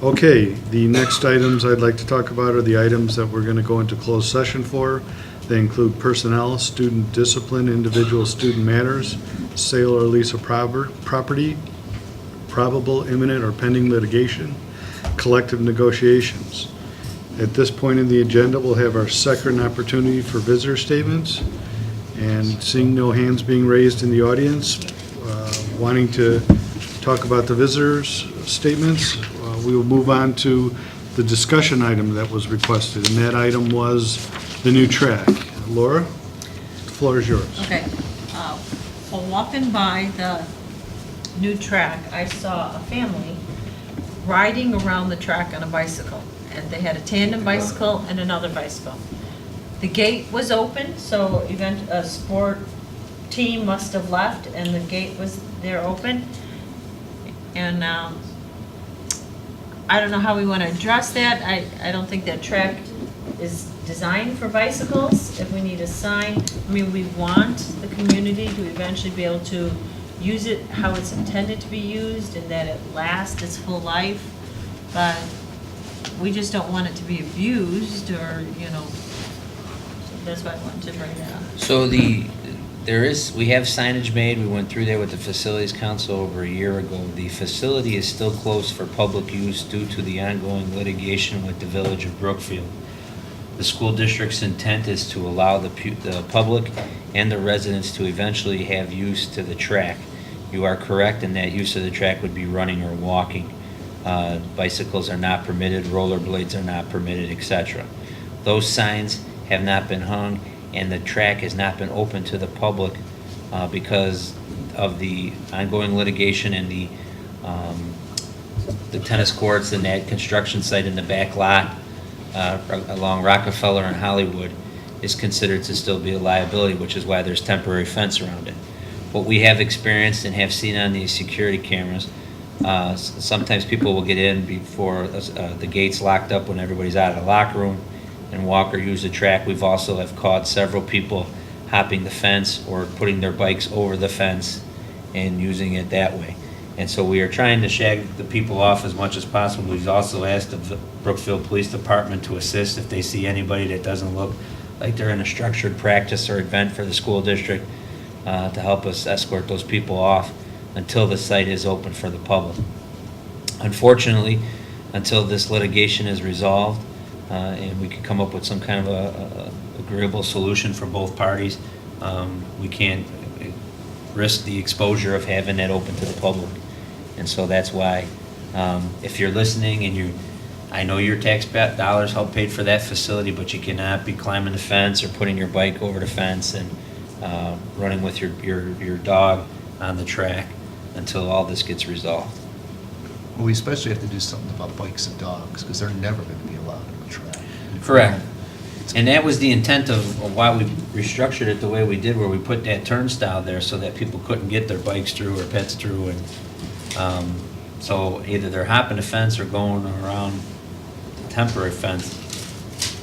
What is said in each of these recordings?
Okay, the next items I'd like to talk about are the items that we're going to go into closed session for. They include personnel, student discipline, individual student matters, sale or lease of property, probable imminent or pending litigation, collective negotiations. At this point in the agenda, we'll have our second opportunity for visitor statements. And seeing no hands being raised in the audience, wanting to talk about the visitors' statements, we will move on to the discussion item that was requested, and that item was the new track. Laura, the floor is yours. Okay. While walking by the new track, I saw a family riding around the track on a bicycle. And they had a tandem bicycle and another bicycle. The gate was open, so a sport team must have left, and the gate was there open. And I don't know how we want to address that. I don't think that track is designed for bicycles. If we need a sign, I mean, we want the community to eventually be able to use it how it's intended to be used and that it lasts its full life. But we just don't want it to be abused or, that's why I wanted to bring that up. So we have signage made. We went through there with the Facilities Council over a year ago. The facility is still closed for public use due to the ongoing litigation with the Village of Brookfield. The school district's intent is to allow the public and the residents to eventually have use to the track. You are correct in that use of the track would be running or walking. Bicycles are not permitted, rollerblades are not permitted, etc. Those signs have not been hung, and the track has not been open to the public because of the ongoing litigation and the tennis courts and that construction site in the back lot along Rockefeller and Hollywood is considered to still be a liability, which is why there's temporary fence around it. What we have experienced and have seen on these security cameras, sometimes people will get in before the gate's locked up when everybody's out of the locker room and walk or use the track. We've also have caught several people hopping the fence or putting their bikes over the fence and using it that way. And so we are trying to shag the people off as much as possible. We've also asked the Brookfield Police Department to assist if they see anybody that doesn't look like they're in a structured practice or event for the school district to help us escort those people off until the site is open for the public. Unfortunately, until this litigation is resolved and we can come up with some kind of a agreeable solution for both parties, we can't risk the exposure of having that open to the public. And so that's why, if you're listening and I know your tax dollars help pay for that facility, but you cannot be climbing the fence or putting your bike over the fence and running with your dog on the track until all this gets resolved. Well, we especially have to do something about bikes and dogs, because they're never going to be allowed on the track. Correct. And that was the intent of why we restructured it the way we did, where we put that turnstile there so that people couldn't get their bikes through or pets through. And so either they're hopping the fence or going around the temporary fence.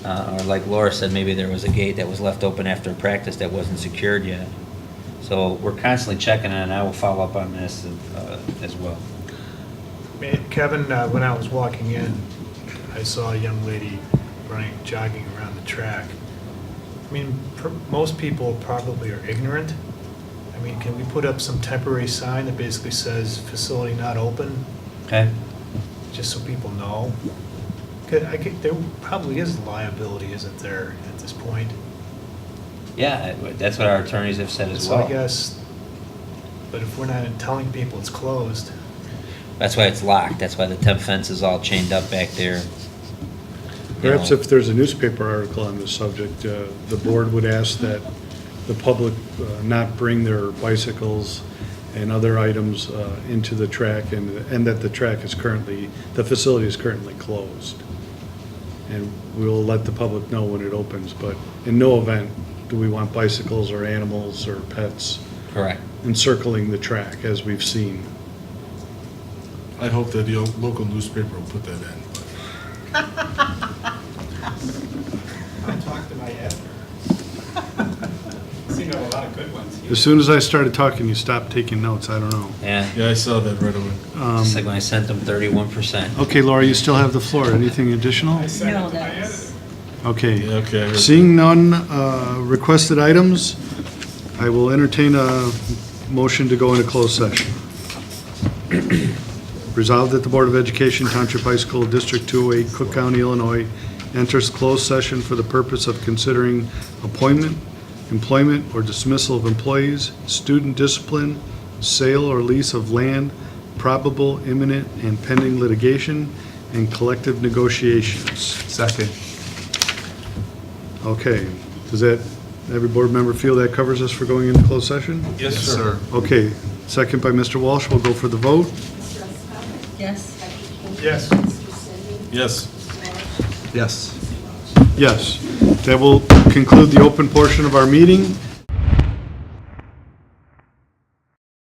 Or like Laura said, maybe there was a gate that was left open after practice that wasn't secured yet. So we're constantly checking on it, and I will follow up on this as well. Kevin, when I was walking in, I saw a young lady jogging around the track. I mean, most people probably are ignorant. I mean, can we put up some temporary sign that basically says facility not open? Okay. Just so people know. There probably is liability, isn't there, at this point? Yeah, that's what our attorneys have said as So well. I guess, but if we're not telling people it's closed. That's why it's locked. That's why the temp fence is all chained up back there. Perhaps if there's a newspaper article on this subject, the board would ask that the public not bring their bicycles and other items into the track, and that the facility is currently closed. And we'll let the public know when it opens, but in no event do we want bicycles or animals or pets Correct. encircling the track, as we've seen. I hope that the local newspaper will put that in. I talked to my editor. think of a lot of good ones. As soon as I started talking, you stopped taking notes. I don't know. Yeah, Yeah, I saw that right away. it's like when I sent them 31%. Okay, Laura, you still have the floor. Anything additional? I sent No, it to my that's, editor. Okay. Yeah, okay, I heard Seeing none requested items, I will entertain a motion to go into closed session. Resolved that the Board of Education, Township High School, District 208, Cook County, Illinois, enters closed session for the purpose of considering appointment, employment, or dismissal of employees, student discipline, sale or lease of land, probable, imminent, and pending litigation, and collective negotiations. Second. Okay, does that, every board member feel that covers us for going into closed session? Yes, sir. Okay, second by Mr. Walsh, we'll go for the vote. yes. Yes. Yes. Yes. Yes, that will conclude the open portion of our meeting,